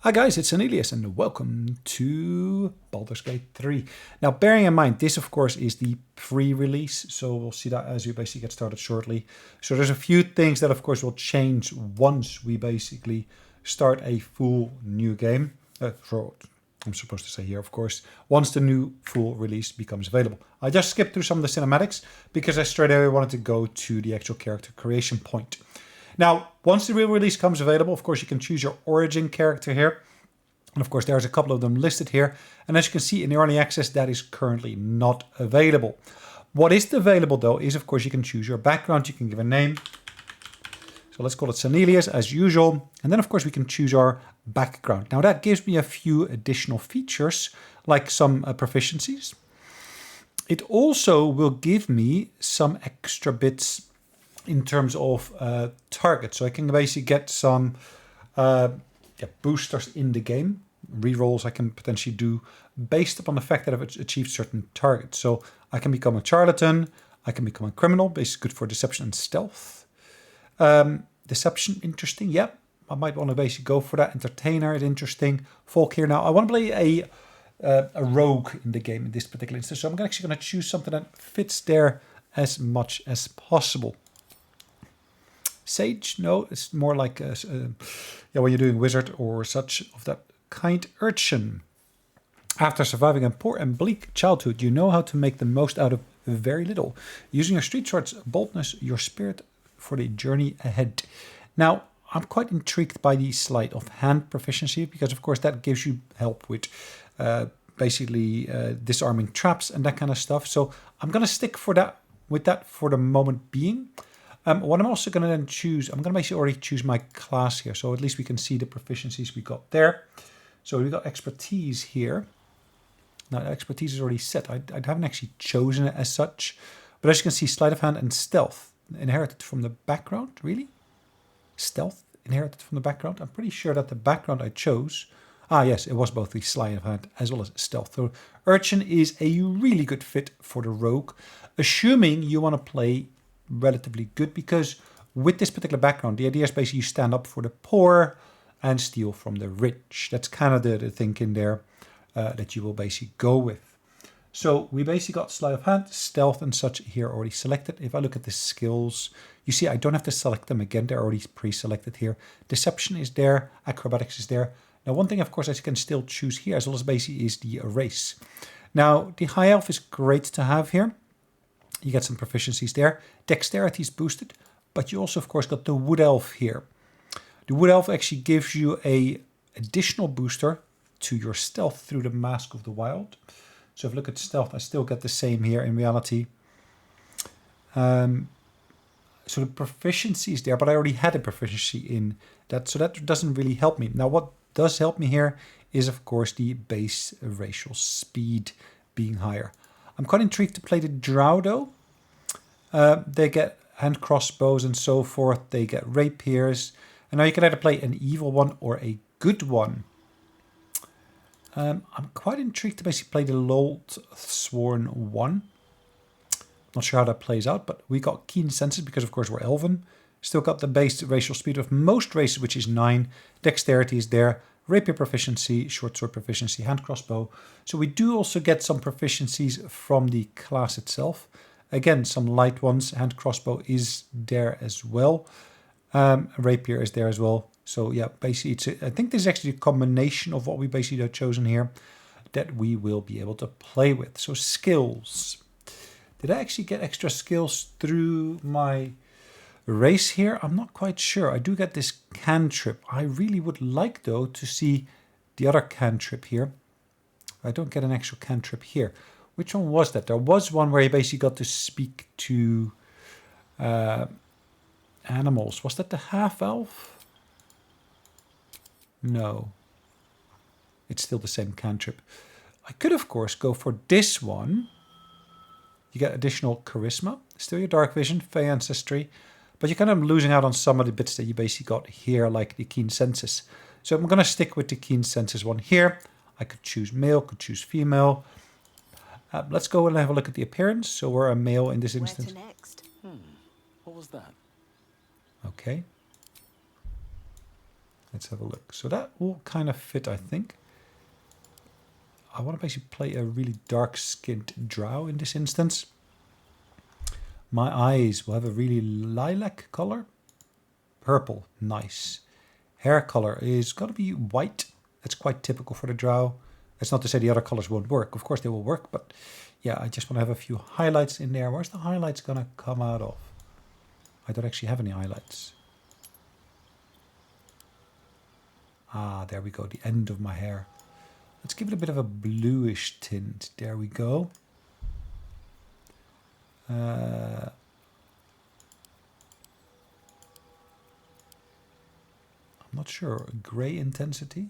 Hi guys, it's Sonelias and welcome to Baldur's Gate 3. Now bearing in mind, this of course is the pre-release, so we'll see that as we basically get started shortly. So there's a few things that of course will change once we basically start a full new game. I'm supposed to say here, of course, once the new full release becomes available. I just skipped through some of the cinematics because I straight away wanted to go to the actual character creation point. Now, once the real release comes available, of course, you can choose your origin character here. And of course, there's a couple of them listed here. And as you can see in the early access, that is currently not available. What is available, though, is, of course, you can choose your background. You can give a name. So let's call it Sonelias as usual. And then, of course, we can choose our background. Now, that gives me a few additional features, like some proficiencies. It also will give me some extra bits in terms of targets. So I can basically get some boosters in the game. Rerolls I can potentially do based upon the fact that I've achieved certain targets. So I can become a charlatan. I can become a criminal, basically good for deception and stealth. Deception, interesting. Yep, I might want to basically go for that. Entertainer is interesting. Folk here now. I want to play a rogue in the game in this particular instance. So I'm actually going to choose something that fits there as much as possible. Sage? No, it's more like when you're doing wizard or such of that kind. Urchin. After surviving a poor and bleak childhood, you know how to make the most out of very little. Using your street sword's boldness, your spirit for the journey ahead. Now, I'm quite intrigued by the sleight of hand proficiency because, of course, that gives you help with basically disarming traps and that kind of stuff. So I'm going to stick with that for the moment being. What I'm also going to then choose, I'm going to basically already choose my class here. So at least we can see the proficiencies we got there. So we got expertise here. Now expertise is already set. I haven't actually chosen it as such. But as you can see, sleight of hand and stealth inherited from the background. Really? Stealth inherited from the background? I'm pretty sure that the background I chose... Ah, yes, it was both the sleight of hand as well as stealth. So Urchin is a really good fit for the rogue. Assuming you want to play relatively good, because with this particular background, the idea is basically you stand up for the poor and steal from the rich. That's kind of the thinking there that you will basically go with. So we basically got sleight of hand, stealth and such here already selected. If I look at the skills, you see I don't have to select them again. They're already pre-selected here. Deception is there. Acrobatics is there. Now one thing, of course, I can still choose here as well as basically is the erase. Now the high elf is great to have here. You get some proficiencies there. Dexterity is boosted, but you also, of course, got the Wood Elf here. The Wood Elf actually gives you a additional booster to your stealth through the Mask of the Wild. So if you look at stealth, I still get the same here in reality. So the proficiency is there, but I already had a proficiency in that, so that doesn't really help me. Now, what does help me here is, of course, the base racial speed being higher. I'm quite intrigued to play the Drow, though. They get hand crossbows and so forth. They get rapiers. And now you can either play an evil one or a good one. I'm quite intrigued to basically play the Loathsworn one. Not sure how that plays out, but we got keen senses because, of course, we're elven. Still got the base racial speed of most races, which is 9. Dexterity is there. Rapier proficiency, short sword proficiency, hand crossbow. So we do also get some proficiencies from the class itself. Again, some light ones. Hand crossbow is there as well. Rapier is there as well. So yeah, basically, I think this is actually a combination of what we basically have chosen here that we will be able to play with. So skills. Did I actually get extra skills through my race here? I'm not quite sure. I do get this cantrip. I really would like, though, to see the other cantrip here. I don't get an actual cantrip here. Which one was that? There was one where you basically got to speak to animals. Was that the half-elf? No. It's still the same cantrip. I could, of course, go for this one. You get additional charisma. Still your dark vision, fey ancestry. But you're kind of losing out on some of the bits that you basically got here, like the keen senses. So I'm going to stick with the keen senses one here. I could choose male, could choose female. Let's go and have a look at the appearance. So we're a male in this instance. Where to next? What was that? Okay. Let's have a look. So that will kind of fit, I think. I want to basically play a really dark-skinned drow in this instance. My eyes will have a really lilac color. Purple, nice. Hair color is going to be white. That's quite typical for the drow. That's not to say the other colors won't work. Of course they will work, but yeah, I just want to have a few highlights in there. Where's the highlights going to come out of? I don't actually have any highlights. Ah, there we go, the end of my hair. Let's give it a bit of a bluish tint. There we go. I'm not sure. Gray intensity?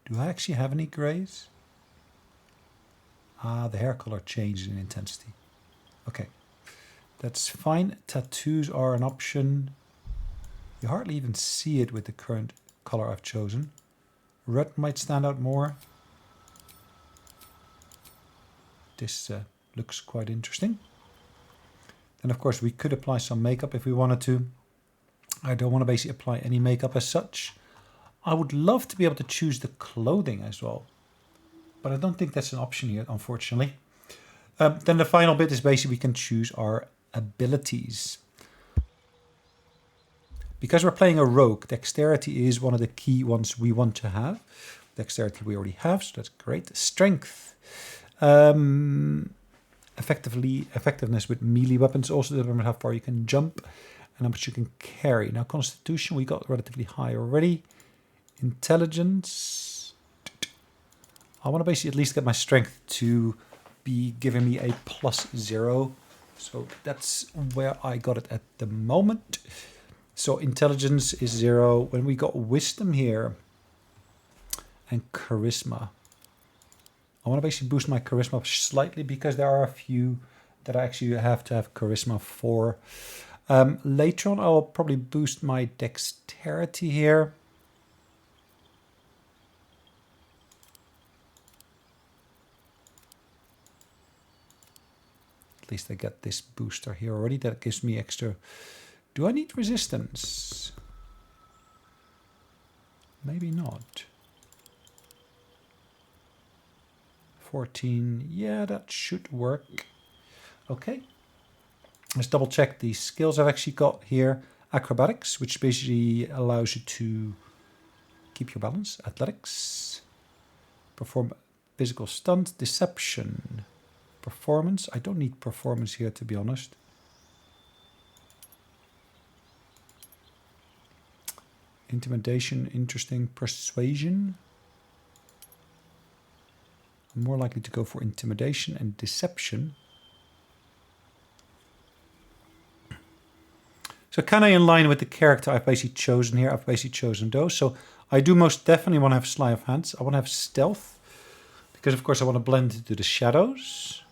Do I actually have any grays? Ah, the hair color changed in intensity. Okay, that's fine. Tattoos are an option. You hardly even see it with the current color I've chosen. Red might stand out more. This looks quite interesting. Then of course we could apply some makeup if we wanted to. I don't want to basically apply any makeup as such. I would love to be able to choose the clothing as well, but I don't think that's an option here, unfortunately. Then the final bit is basically we can choose our abilities. Because we're playing a rogue, dexterity is one of the key ones we want to have. Dexterity we already have, so that's great. Strength. Effectiveness with melee weapons also determine how far you can jump and how much you can carry. Now constitution we got relatively high already. Intelligence. I want to basically at least get my strength to be giving me a +0. So that's where I got it at the moment. So intelligence is 0. When we got wisdom here and charisma, I want to basically boost my charisma slightly because there are a few that I actually have to have charisma for. Later on, I'll probably boost my dexterity here. At least I get this booster here already. That gives me extra. Do I need resistance? Maybe not. 14. Yeah, that should work. Okay. Let's double check the skills I've actually got here. Acrobatics, which basically allows you to keep your balance. Athletics. Perform physical stunt. Deception. Performance. I don't need performance here, to be honest. Intimidation, interesting. Persuasion. I'm more likely to go for intimidation and deception. So kind of in line with the character I've basically chosen here. I've basically chosen those. So I do most definitely want to have sleight of hands. I want to have stealth. Because of course I want to blend into the shadows.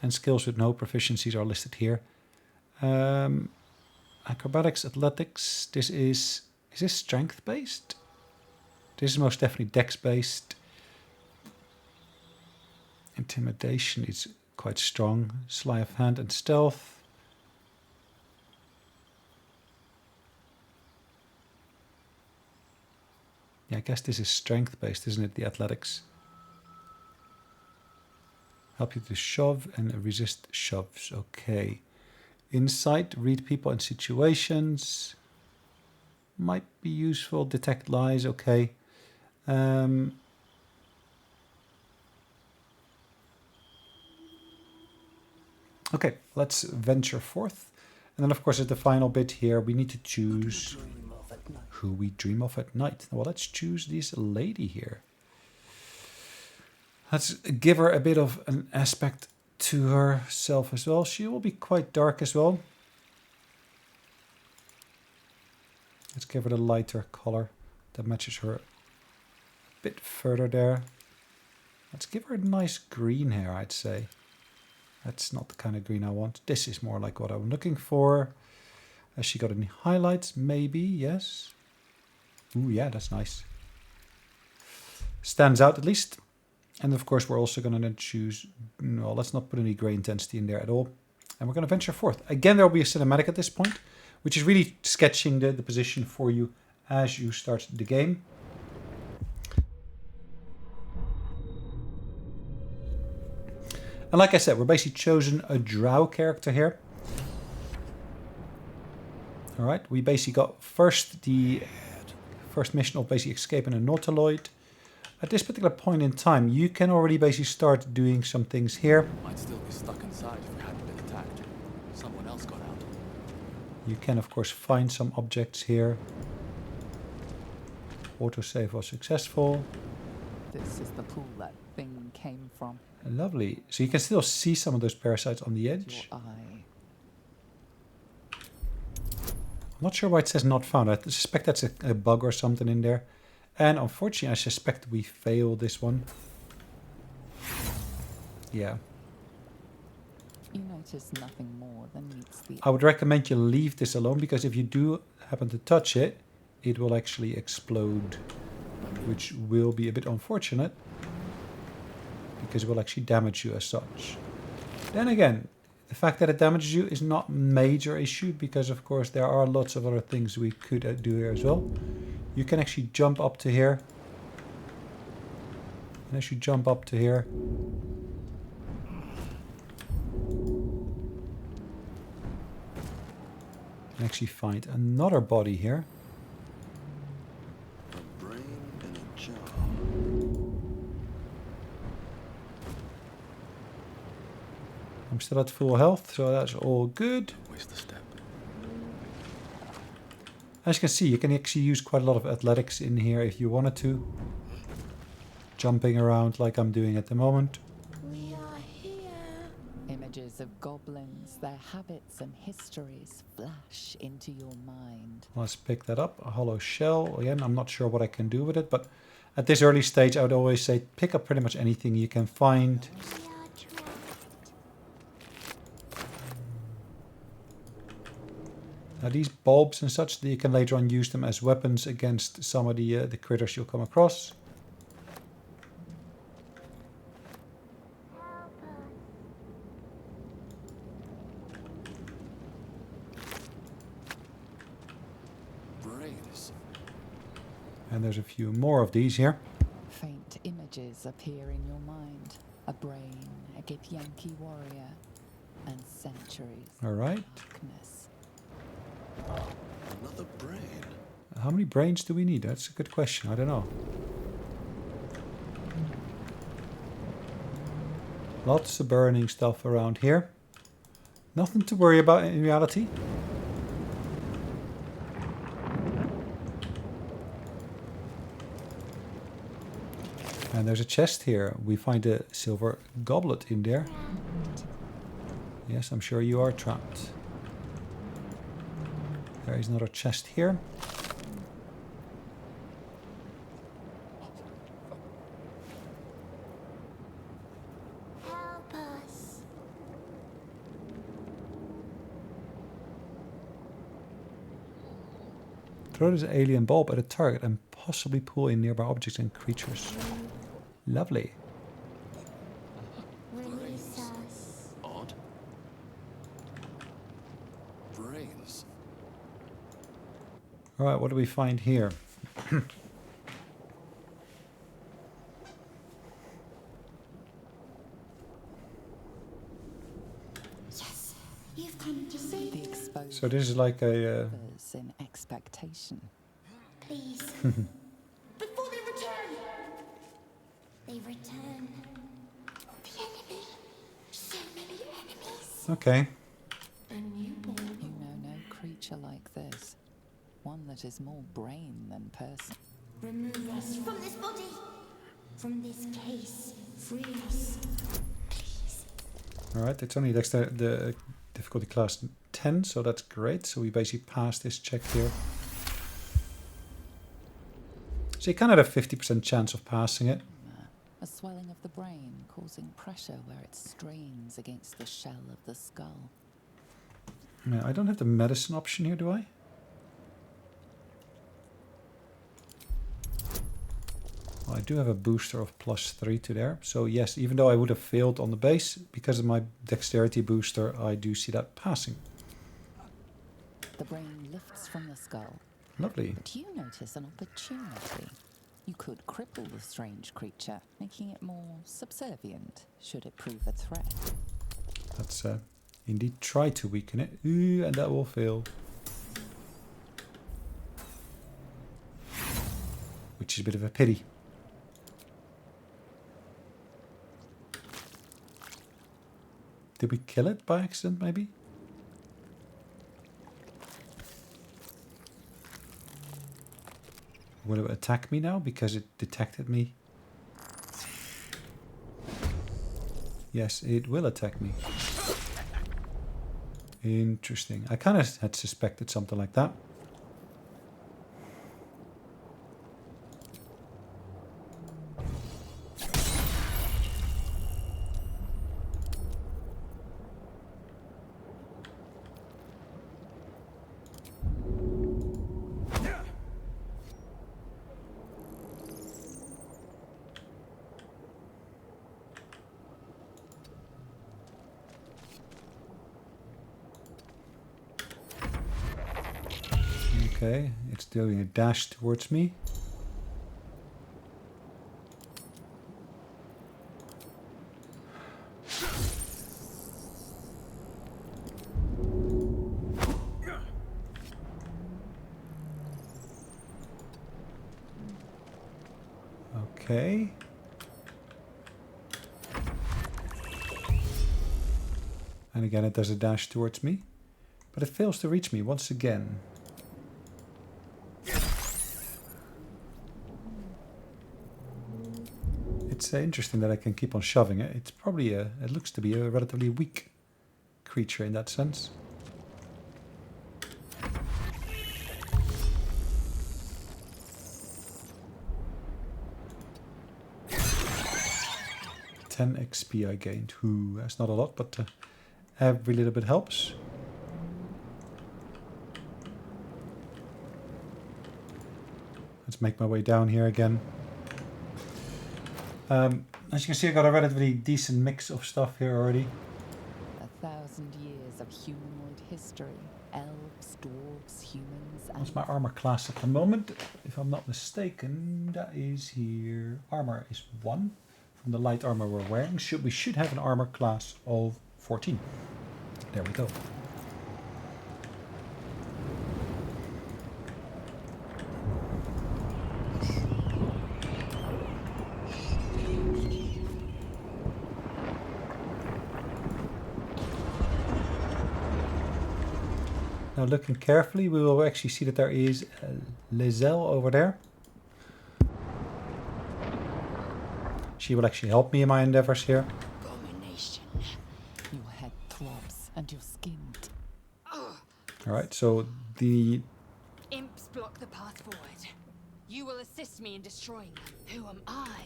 And skills with no proficiencies are listed here. Acrobatics, athletics. Is this strength based? This is most definitely dex based. Intimidation is quite strong. Sleight of hand and stealth. Yeah, I guess this is strength based, isn't it? The athletics. Help you to shove and resist shoves. Okay. Insight, read people and situations. Might be useful. Detect lies. Okay. Okay, let's venture forth. And then, of course, at the final bit here, we need to choose who we dream of at night. Well, let's choose this lady here. Let's give her a bit of an aspect to herself as well. She will be quite dark as well. Let's give her the lighter color that matches her a bit further there. Let's give her a nice green hair, I'd say. That's not the kind of green I want. This is more like what I'm looking for. Has she got any highlights? Maybe, yes. Ooh, yeah, that's nice. Stands out at least. And of course, we're also going to choose... No, let's not put any gray intensity in there at all. And we're going to venture forth. Again, there will be a cinematic at this point, which is really sketching the position for you as you start the game. And like I said, we're basically chosen a drow character here. Alright, we basically got the first mission of basically escaping a Nautiloid. At this particular point in time, you can already basically start doing some things here. Might still be stuck inside if we hadn't been attacked. Someone else got out. You can of course find some objects here. Autosave was successful. This is the pool that thing came from. Lovely. So you can still see some of those parasites on the edge. Your eye. I'm not sure why it says not found. I suspect that's a bug or something in there. And unfortunately, I suspect we failed this one. Yeah. You notice nothing more than meets the... I would recommend you leave this alone, because if you do happen to touch it, it will actually explode. Which will be a bit unfortunate, because it will actually damage you as such. Then again, the fact that it damages you is not a major issue, because of course there are lots of other things we could do here as well. You can actually jump up to here. And as you jump up to here, you can actually find another body here. A brain in a jar. I'm still at full health, so that's all good. Waste the step. As you can see, you can actually use quite a lot of athletics in here if you wanted to. Jumping around like I'm doing at the moment. We are here. Images of goblins, their habits and histories flash into your mind. Let's pick that up. A hollow shell. Again, I'm not sure what I can do with it, but at this early stage, I would always say pick up pretty much anything you can find. We are trapped. Now these bulbs and such, you can later on use them as weapons against some of the critters you'll come across. Brains. And there's a few more of these here. Faint images appear in your mind. A brain, a Githyanki warrior, and centuries All right. of darkness. Another brain. How many brains do we need? That's a good question. I don't know. Lots of burning stuff around here. Nothing to worry about in reality. And there's a chest here. We find a silver goblet in there. Yes, I'm sure you are trapped. There is another chest here. Help us. Throw this alien bulb at a target and possibly pull in nearby objects and creatures. Lovely. Release us. Odd. Brains. Alright, what do we find here? Yes, you've come to see. The exposed So this is like a... shivers in expectation. Please. Before they return. They return. The enemy. So many enemies. Okay. A newborn. You know no creature like this. One that is more brain than person. Remove us from this body. From this case. Free us. Please. Alright, it's only the difficulty class 10, so that's great. So we basically passed this check here. So you kind of have a 50% chance of passing it. A swelling of the brain causing pressure where it strains against the shell of the skull. Yeah, I don't have the medicine option here, do I? Well, I do have a booster of +3 to there. So yes, even though I would have failed on the base, because of my dexterity booster, I do see that passing. The brain lifts from the skull, Lovely. But you notice an opportunity. You could cripple the strange creature, making it more subservient, should it prove a threat. Let's indeed try to weaken it. Ooh, and that will fail. Which is a bit of a pity. Did we kill it by accident, maybe? Will it attack me now because it detected me? Yes, it will attack me. Interesting. I kind of had suspected something like that. Okay, it's doing a dash towards me. Okay. And again it does a dash towards me. But it fails to reach me once again. It's interesting that I can keep on shoving it. It's probably it looks to be a relatively weak creature in that sense. $10 XP I gained. Ooh, that's not a lot, but every little bit helps. Let's make my way down here again. As you can see, I got a relatively decent mix of stuff here already. 1,000 years of humanoid history. Elves, dwarves, humans, and... What's my armor class at the moment? If I'm not mistaken, that is here. Armor is 1 from the light armor we're wearing. We should have an armor class of 14. There we go. Now looking carefully, we will actually see that there is a Lizelle over there. She will actually help me in my endeavors here. Abomination. Your head throbs and your skin... Alright, so the... Imps block the path forward. You will assist me in destroying them. Who am I?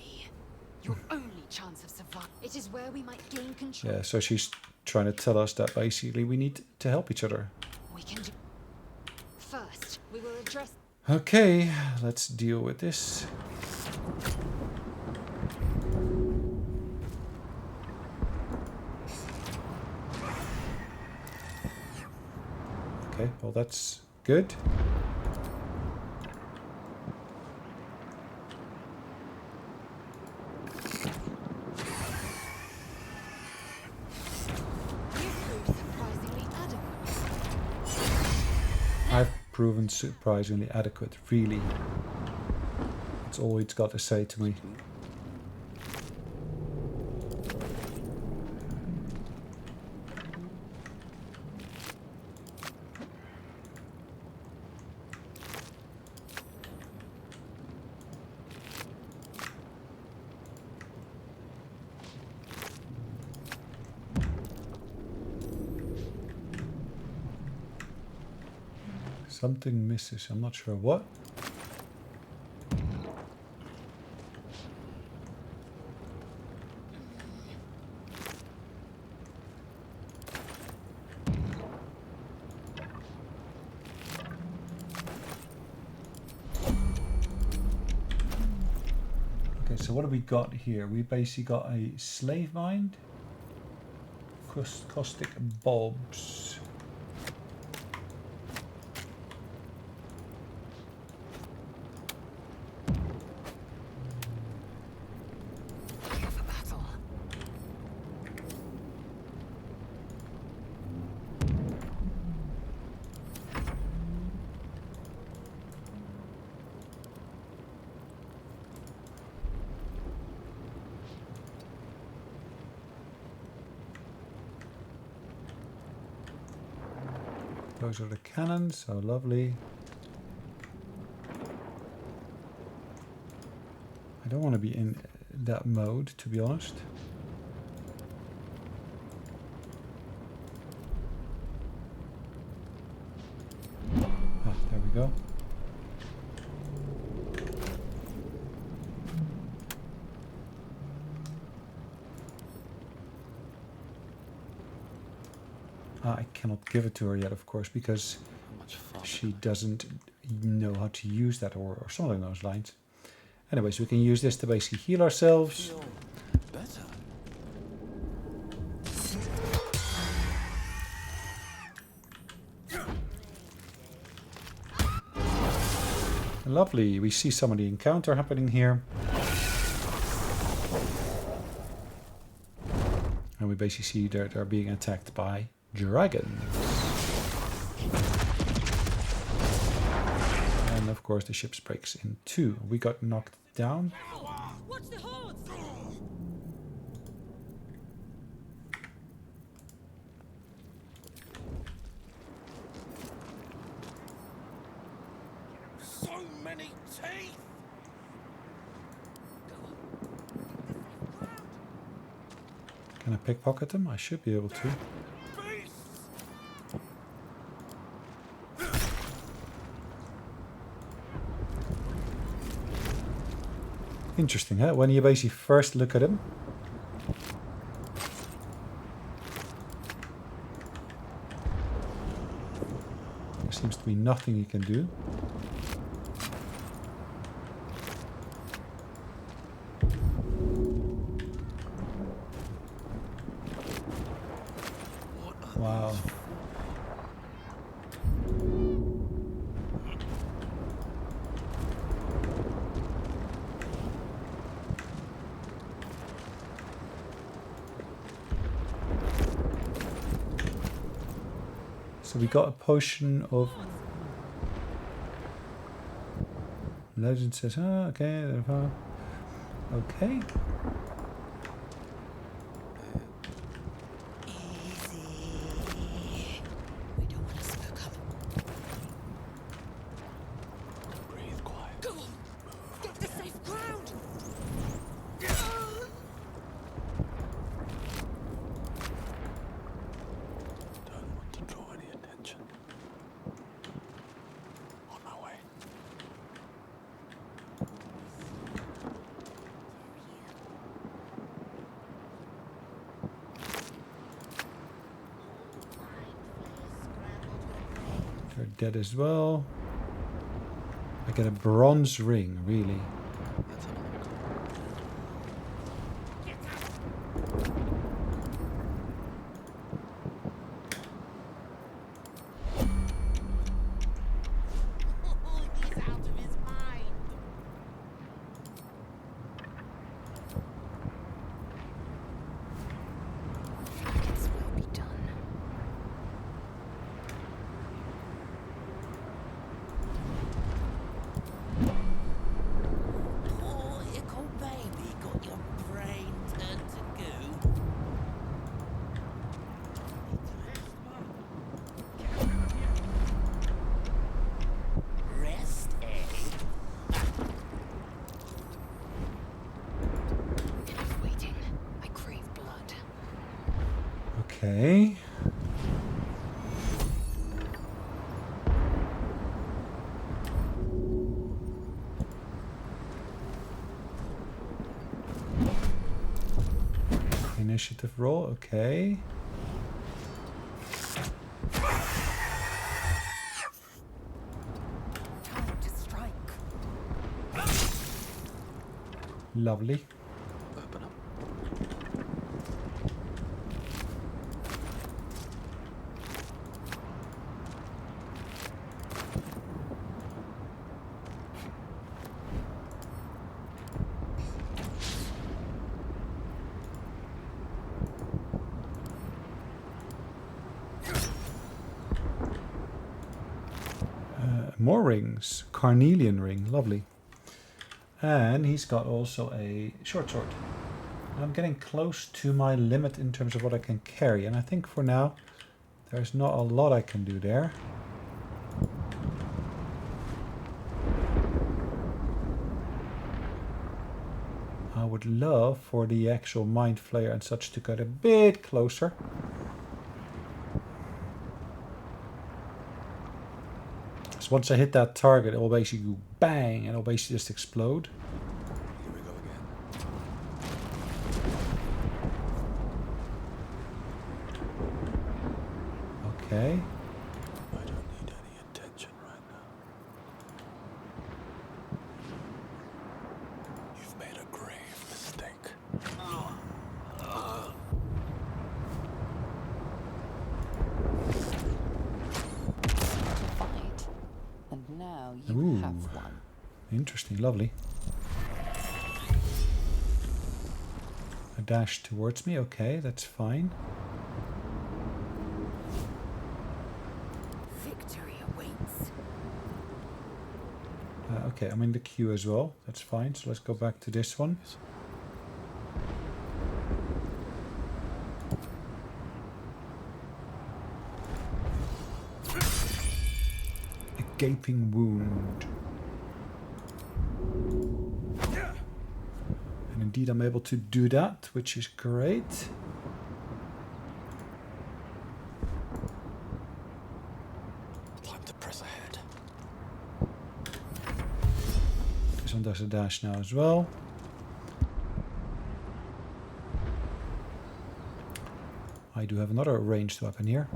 Your only chance of survival. It is where we might gain control. Yeah, so she's trying to tell us that basically we need to help each other. We can do... First, we will address... Okay, let's deal with this. Okay, well that's good. I've proven surprisingly adequate, really. That's all it's got to say to me. Something misses, I'm not sure what. Okay, so what have we got here? We basically got a slave mind, caustic bulbs. those are the cannons, so lovely. I don't want to be in that mode, to be honest. Ah, there we go. I cannot give it to her yet, of course, because How much farther she can doesn't know how to use that or something along those lines. Anyways, we can use this to basically heal I ourselves. feel better? Lovely, we see some of the encounter happening here. And we basically see that they're being attacked by dragons. And of course the ship breaks in two. We got knocked down. Watch the hordes! So many teeth! Can I pickpocket them? I should be able to. Beasts! Interesting, huh? When you basically first look at him. There seems to be nothing you can do. Wow. So we got a potion of... Legend says, oh, okay. Okay. Easy. We don't want to spook up. Breathe quiet. Go on! Get to safe ground! Don't want to draw any attention. On my way. They're dead as well. I get a bronze ring, really. That's another call. He's out of his mind. Dragons will be done. Poor ickle baby got your brain turned to goo. Rest, eh? Enough waiting. I crave blood. Okay. Initiative roll, okay. Time to strike. Lovely. Open up. More rings. Carnelian ring, lovely. And he's got also a short sword. I'm getting close to my limit in terms of what I can carry. And I think for now, there's not a lot I can do there. I would love for the actual mind flayer and such to get a bit closer. So once I hit that target, it will basically go bang, and it'll basically just explode. Here we go again. Okay. I don't need any attention right now. You've made a grave mistake. Fight. And now you Ooh. have one. Interesting, lovely. A dash towards me, okay, that's fine. Victory awaits. Okay, I'm in the queue as well, that's fine. So let's go back to this one. A gaping wound. And indeed I'm able to do that, which is great. Time to press ahead. This one does a dash now as well. I do have another ranged weapon here.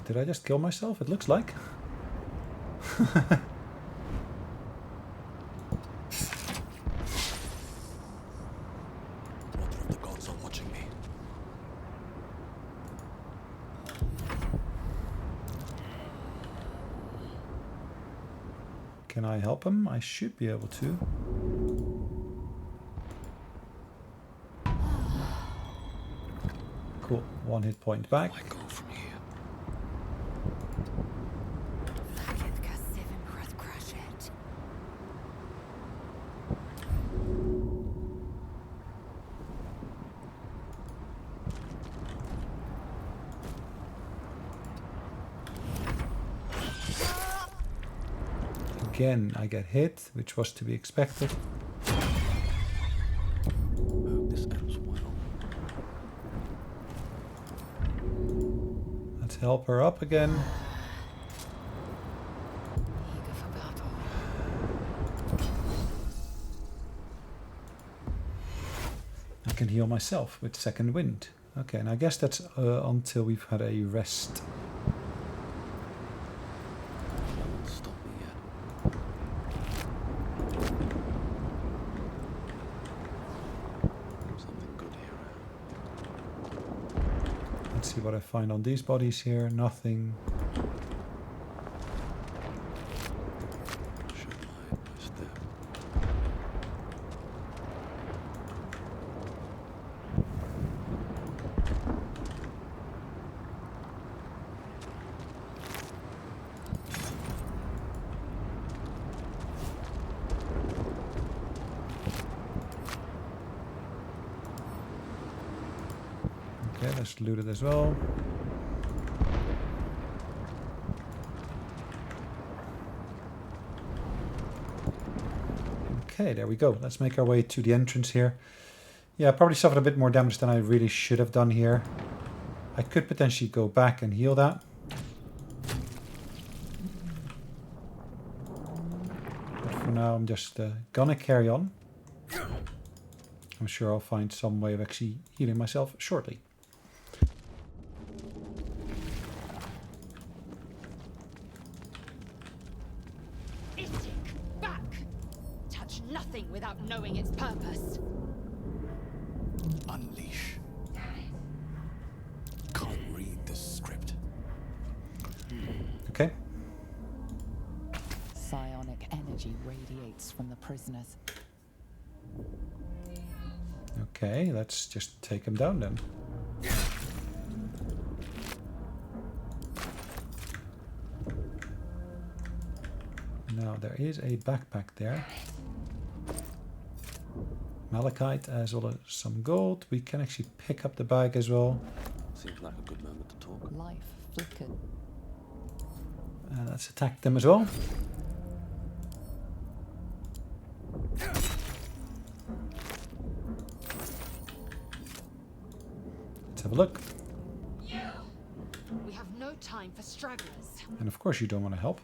Did I just kill myself? It looks like. Wonder if the gods are watching me. Can I help him? I should be able to. Cool. 1 hit point back. I go from here. Again, I get hit, which was to be expected. Hope this ends well. Let's help her up again. Eager for battle. I can heal myself with second wind. Okay, and I guess that's until we've had a rest. Stop me yet. Something good here. Let's see what I find on these bodies here. Nothing. Should mind my step. Okay, let's loot it as well. Okay, there we go. Let's make our way to the entrance here. Yeah, I probably suffered a bit more damage than I really should have done here. I could potentially go back and heal that. But for now, I'm just gonna carry on. I'm sure I'll find some way of actually healing myself shortly. Istik, back! Touch nothing without knowing its purpose. Unleash. Can't read this script. Okay. Psionic energy radiates from the prisoners. Okay, let's just take him down then. Now there is a backpack there. Malachite as well as some gold. We can actually pick up the bag as well. Seems like a good moment to talk. Life flickered. Let's attack them as well. Let's have a look. We have no time for stragglers. And of course you don't want to help.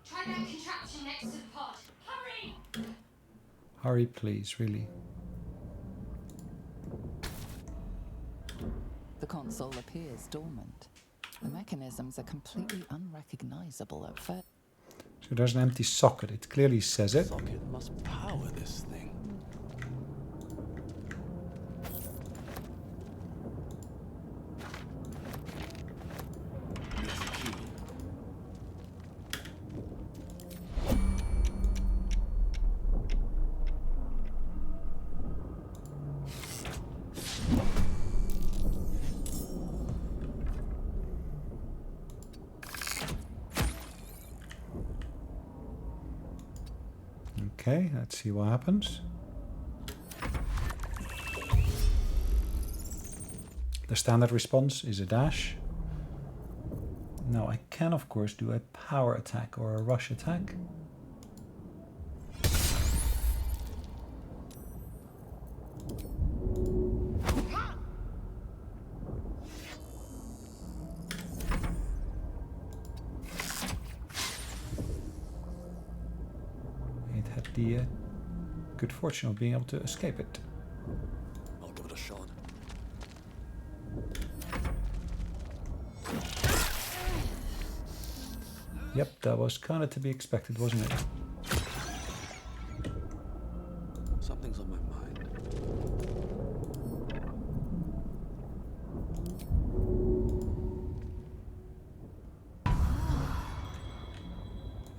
Try that contraption next to the pod. Hurry! Hurry, please, really. The console appears dormant. The mechanisms are completely unrecognizable at first. So there's an empty socket. It clearly says it. Socket must power this thing. There's a key. Okay, let's see what happens. The standard response is a dash. Now I can of course do a power attack or a rush attack. It had the good fortune of being able to escape it. I'll give it a shot. Yep, that was kind of to be expected, wasn't it? Something's on my mind.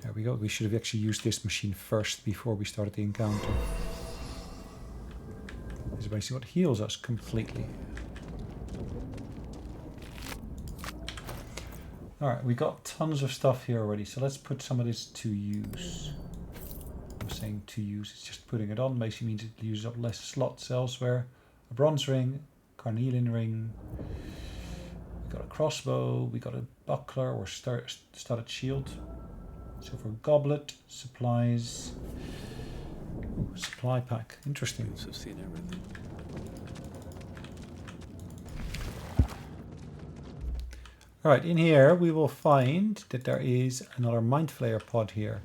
There we go. We should have actually used this machine first before we started the encounter. This is basically what heals us completely. Alright, we got tons of stuff here already, so let's put some of this to use. I'm saying to use, it's just putting it on, basically means it uses up less slots elsewhere. A bronze ring, carnelian ring, we got a crossbow, we got a buckler or studded shield, silver goblet, supplies, ooh, supply pack, interesting. Seems to have seen everything. Alright, in here we will find that there is another mind flayer pod here.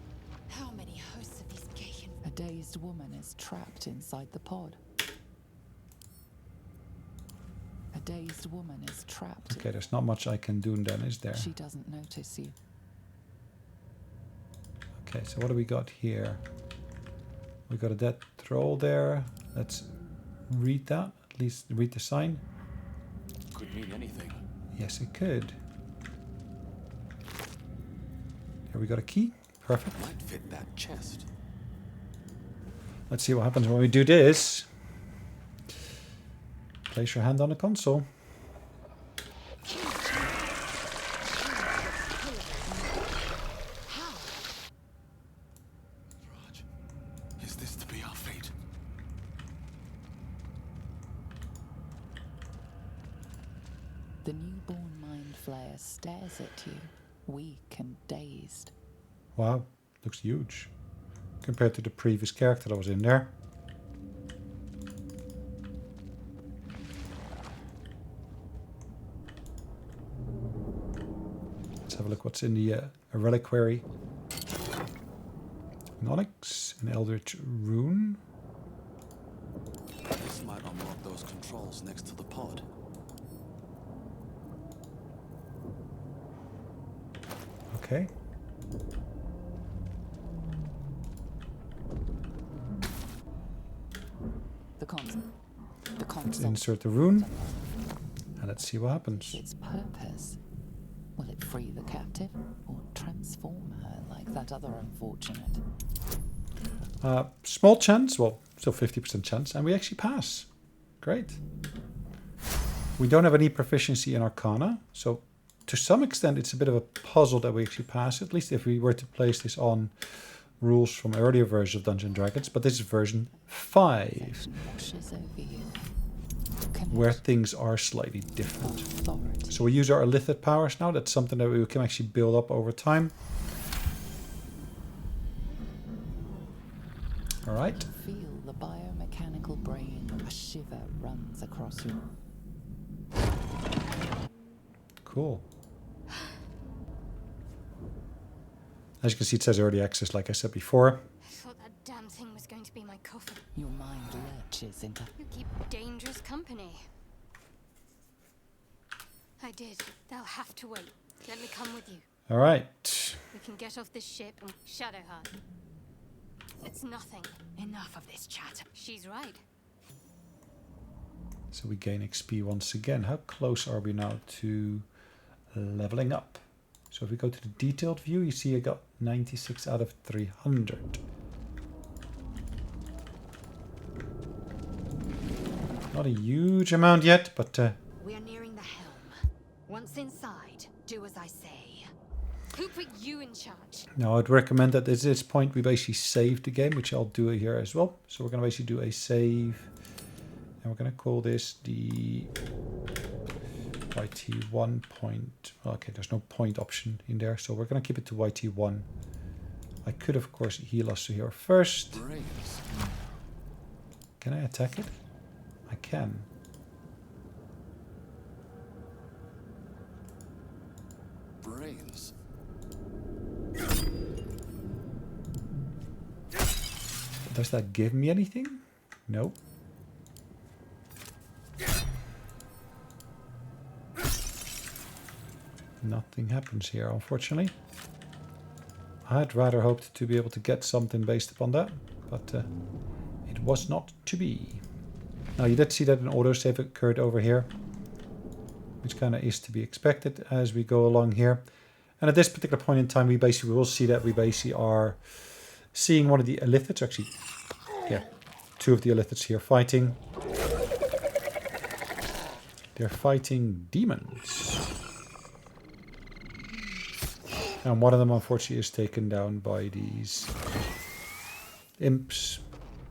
How many hosts of these Gaean? A dazed woman is trapped inside the pod. A dazed woman is trapped. Okay, there's not much I can do then, is there? She doesn't notice you. Okay, so what do we got here? We got a dead troll there. Let's read that, at least read the sign. Could mean anything. Yes, it could. Here we got a key. Perfect. Might fit that chest. Let's see what happens when we do this. Place your hand on the console. Raj, is this to be our fate? The newborn mind flayer stares at you, weak and dazed. Wow, looks huge compared to the previous character that was in there. Let's have a look what's in the reliquary. An onyx, an eldritch rune. This might unlock those controls next to the pod. Okay. The Let's console. insert the rune. And let's see what happens. Its purpose. Will it free the captive or transform her like that other unfortunate? Small chance, well, still 50% chance, and we actually pass. Great. We don't have any proficiency in Arcana, so to some extent it's a bit of a puzzle that we actually pass, at least if we were to place this on rules from earlier versions of Dungeons & Dragons, but this is version 5. Washes over you. where things are slightly different. Authority. So we use our illithid powers now. That's something that we can actually build up over time. All right. Feel the biomechanical brain. A shiver runs across you. Cool. As you can see, it says early access, like I said before. I thought that damn thing was going to be my coffin. Your mind lurches into. You keep dangerous company. I did. They'll have to wait. Let me come with you. All right. We can get off this ship and Shadowheart. It's nothing. Enough of this chatter. She's right. So we gain XP once again. How close are we now to leveling up? So if we go to the detailed view, you see I got 96 out of 300. Not a huge amount yet, but We are nearing the helm. Once inside, do as I say. Who put you in charge? now I'd recommend that at this point we basically save the game, which I'll do here as well. So we're going to basically do a save. And we're going to call this the YT1 point. Okay, there's no point option in there, so we're going to keep it to YT1. I could, of course, heal us here first. Brains. Can I attack it? I can. Brains. Does that give me anything? No. Nothing happens here, unfortunately. I had rather hoped to be able to get something based upon that, but it was not to be. Now you did see that an autosave occurred over here, which kind of is to be expected as we go along here. And at this particular point in time, we basically will see that we basically are seeing one of the illithids, actually, yeah, two of the illithids here fighting. They're fighting demons. And one of them, unfortunately, is taken down by these imps,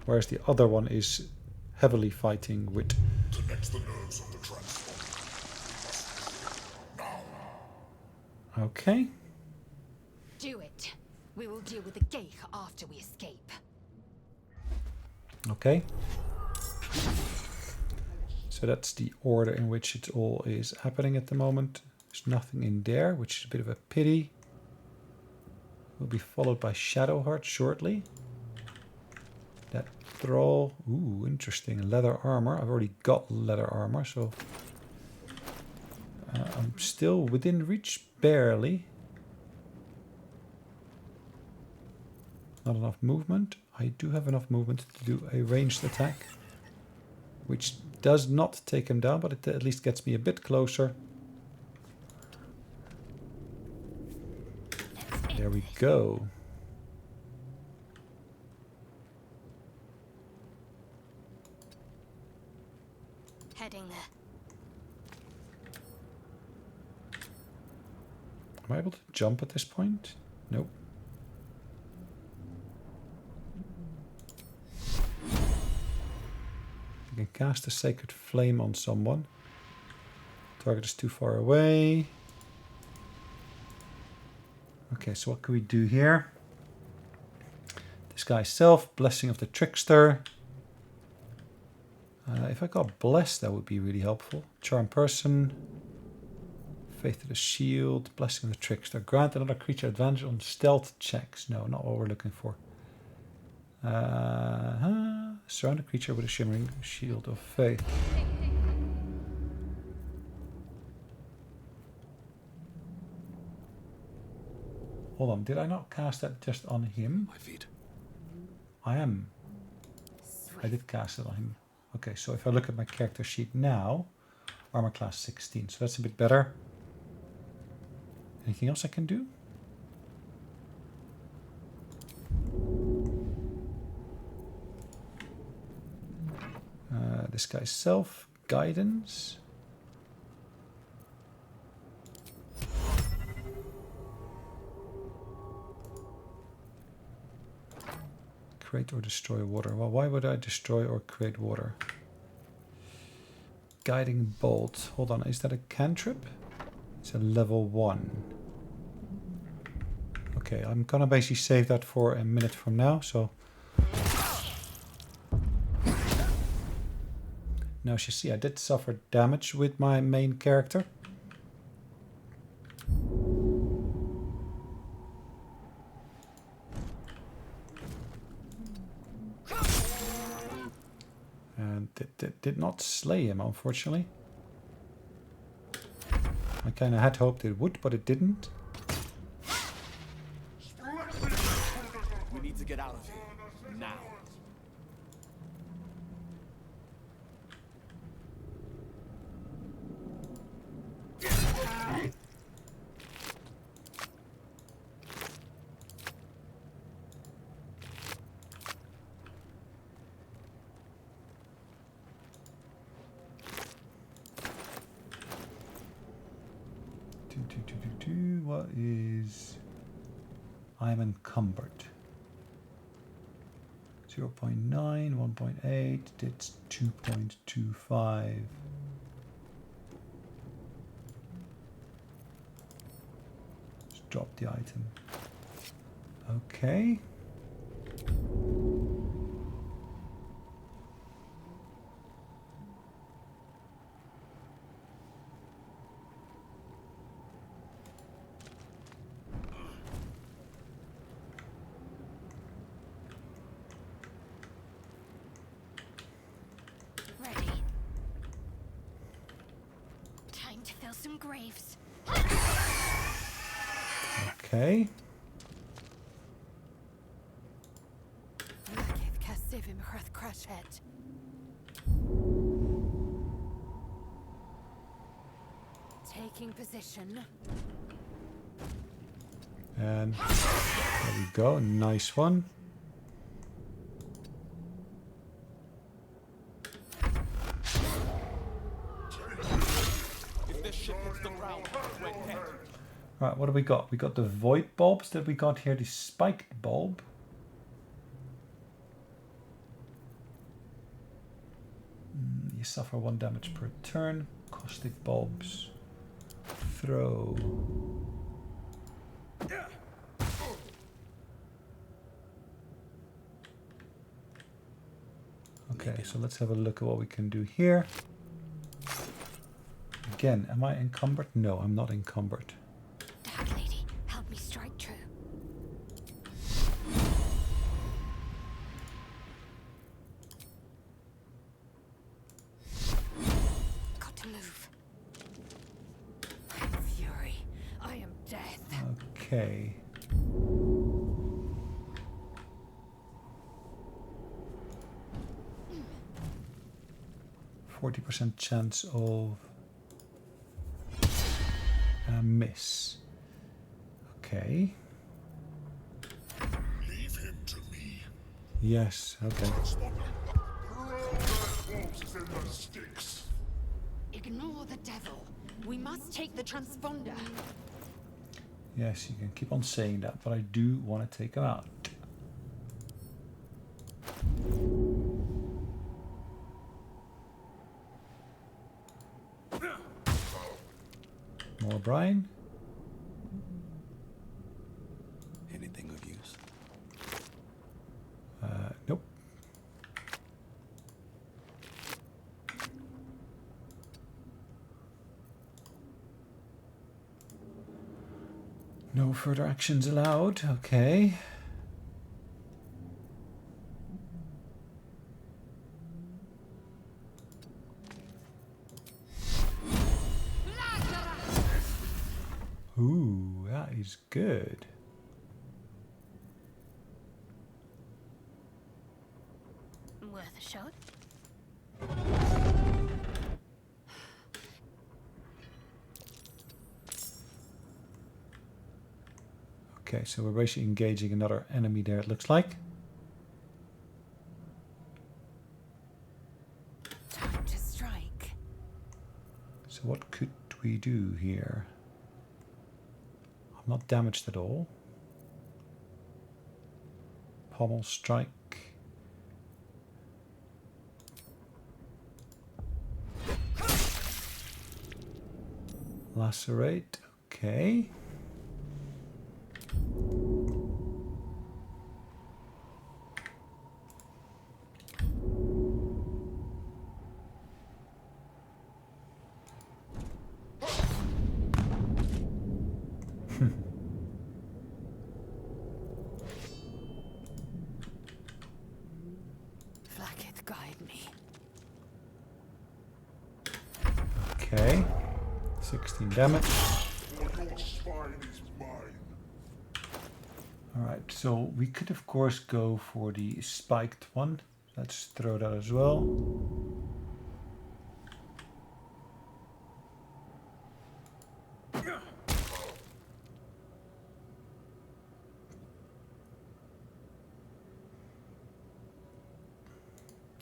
whereas the other one is heavily fighting with... Connect the nerves of the transport. Now. Okay. Do it. We will deal with the Geich after we escape. Okay. So that's the order in which it all is happening at the moment. There's nothing in there, which is a bit of a pity. Will be followed by Shadowheart shortly. That thrall. Ooh, interesting. Leather armor. I've already got leather armor, so I'm still within reach, barely. Not enough movement. I do have enough movement to do a ranged attack, which does not take him down, but it at least gets me a bit closer. There we go. Heading there. Am I able to jump at this point? Nope. I can cast a Sacred Flame on someone. Target is too far away. Okay, so what can we do here? Disguise Self, Blessing of the Trickster. If I got Blessed, that would be really helpful. Charm Person. Faith of the Shield, Blessing of the Trickster. Grant another creature advantage on stealth checks. No, not what we're looking for. Surround a creature with a shimmering shield of faith. Hold on, did I not cast that just on him? My feet. I am. I did cast it on him. Okay, so if I look at my character sheet now, armor class 16, so that's a bit better. Anything else I can do? This guy's Self, Guidance. Create or destroy water. Well, why would I destroy or create water? Guiding bolt. Hold on, is that a cantrip? It's a level 1. Okay, I'm gonna basically save that for a minute from now, so... Now, as you see, I did suffer damage with my main character. And did not slay him, unfortunately. I kind of had hoped it would, but it didn't. We need to get out of here. Now. What is... I'm encumbered. 0.9, 1.8, it's 2.25. Just drop the item. Okay. Ready. Time to fill some graves. Okay. Taking position. And there we go. Nice one. If this ship hits the ground, we're dead. Right, what do we got? We got the void bulbs that we got here, the spiked bulb. You suffer 1 damage per turn. Caustic bulbs. Throw. Okay, so let's have a look at what we can do here. Again, am I encumbered? No, I'm not encumbered. Dark Lady, help me strike true. Got to move. I am fury. I am death. Okay. %40 chance of a miss. Okay. Leave him to me. Yes, okay. Corpses in the sticks. Ignore the devil. We must take the transponder. Yes, you can keep on saying that, but I do want to take him out. More Brian. Anything of use? Nope. No further actions allowed. Okay. Ooh, that is good. Worth a shot. Okay, so we're basically engaging another enemy there, it looks like. Time to strike. So what could we do here? I'm not damaged at all. Pommel strike. Lacerate. Okay. Flacketh, guide me. Okay. 16 damage. For your spine is mine. Alright, so we could of course go for the spiked one. Let's throw that as well.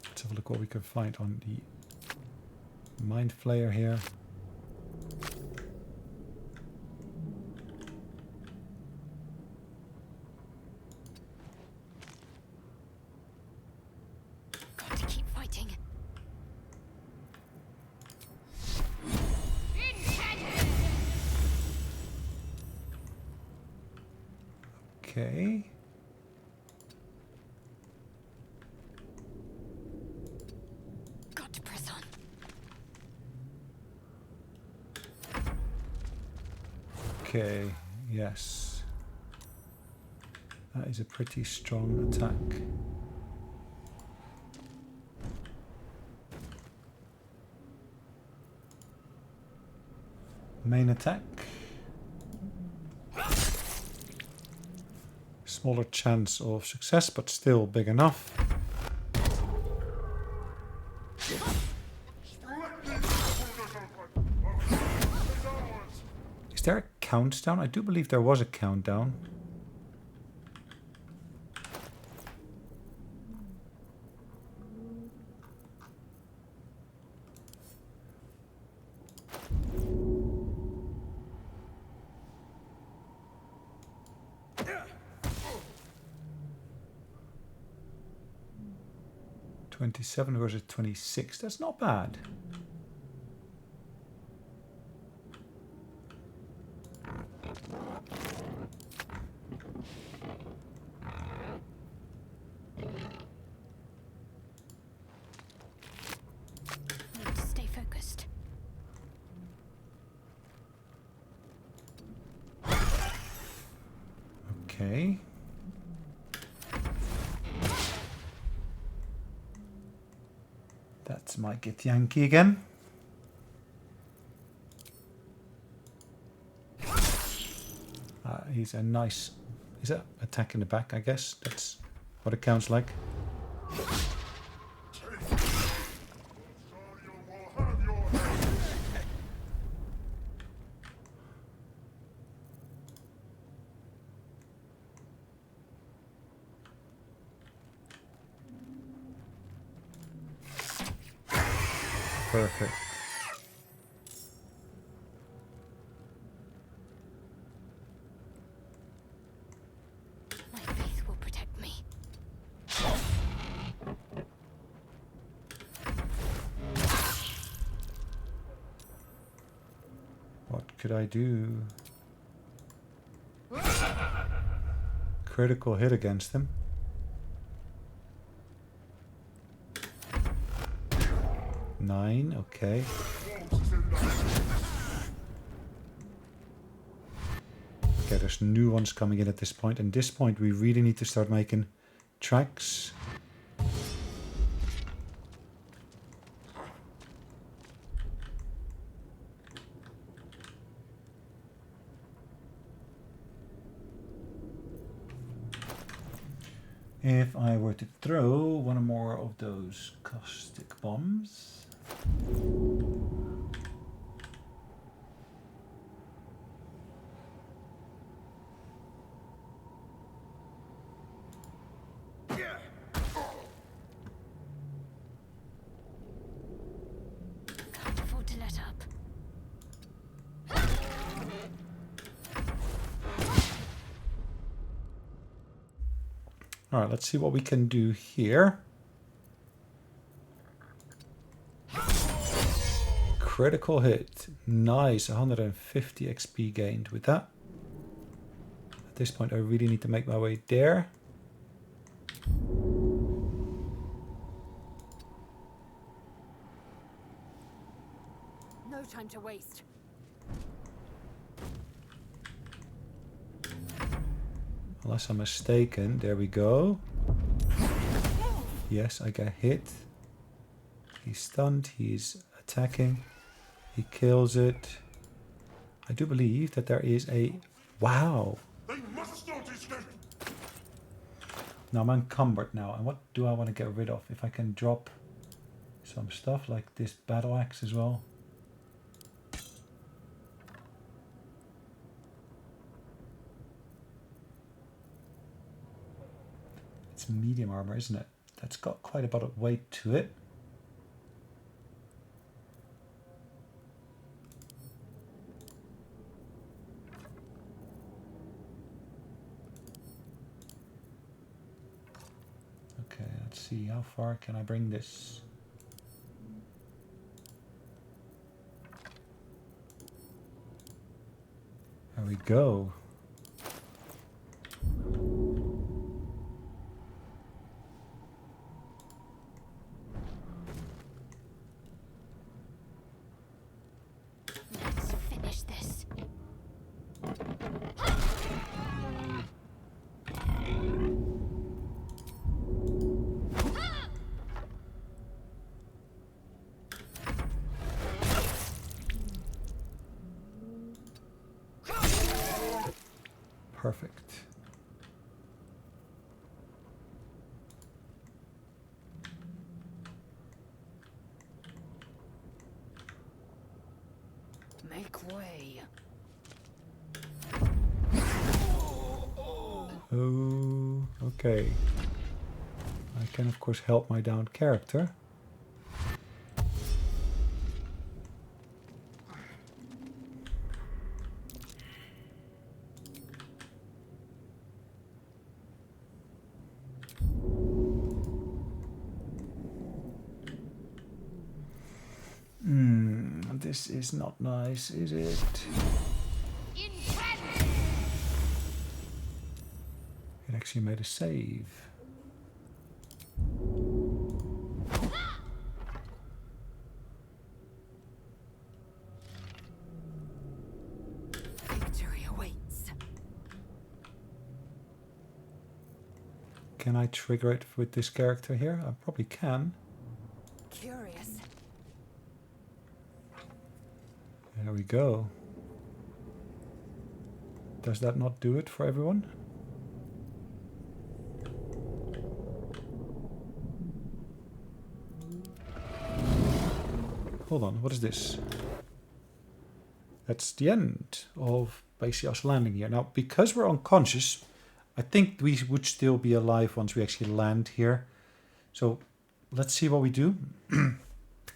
Let's have a look what we can find on the Mind Flayer here. Got to keep fighting. Okay. Got to press on. Okay, yes. That is a pretty strong attack. Main attack. Smaller chance of success, but still big enough. Is there a countdown? I do believe there was a countdown. $27 versus 26. That's not bad. Need to stay focused. Okay. That's my Git Yankee again. He's a nice... Is that attack in the back, I guess? That's what it counts like. Perfect. My faith will protect me. What could I do? Critical hit against him. Nine, okay. Okay, there's new ones coming in at this point. And this point we really need to start making tracks. If I were to throw one more of those caustic bombs. Can't afford to let up. All right, let's see what we can do here. critical hit. Nice, 150 XP gained with that. At this point I really need to make my way there. No time to waste. Unless I'm mistaken, there we go. Yes, I get hit. He's stunned, he's attacking. He kills it. I do believe that there is a... Wow! They must not escape! Now I'm encumbered now, and what do I want to get rid of? If I can drop some stuff like this battle axe as well. It's medium armor, isn't it? That's got quite a bit of weight to it. Okay, let's see, how far can I bring this? There we go. Let's finish this. Perfect. Make way. Oh, okay. I can of course help my downed character. This is not nice, is it? It actually made a save. Victory awaits. Can I trigger it with this character here? I probably can. Curious. There we go. Does that not do it for everyone? Hold on, what is this? That's the end of basically us landing here. Now, because we're unconscious, I think we would still be alive once we actually land here. So let's see what we do. And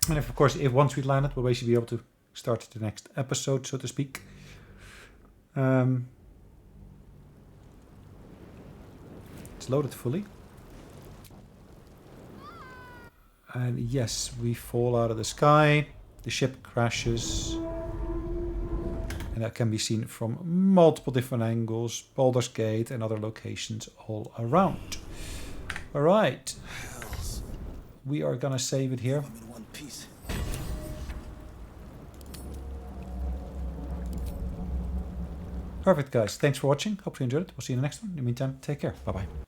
if, of course, if once we landed, we'll basically be able to start the next episode, so to speak. It's loaded fully. And yes, we fall out of the sky. The ship crashes. And that can be seen from multiple different angles. Baldur's Gate and other locations all around. Alright. We are gonna save it here. I'm in one piece. Perfect, guys. Thanks for watching. Hope you enjoyed it. We'll see you in the next one. In the meantime, take care. Bye-bye.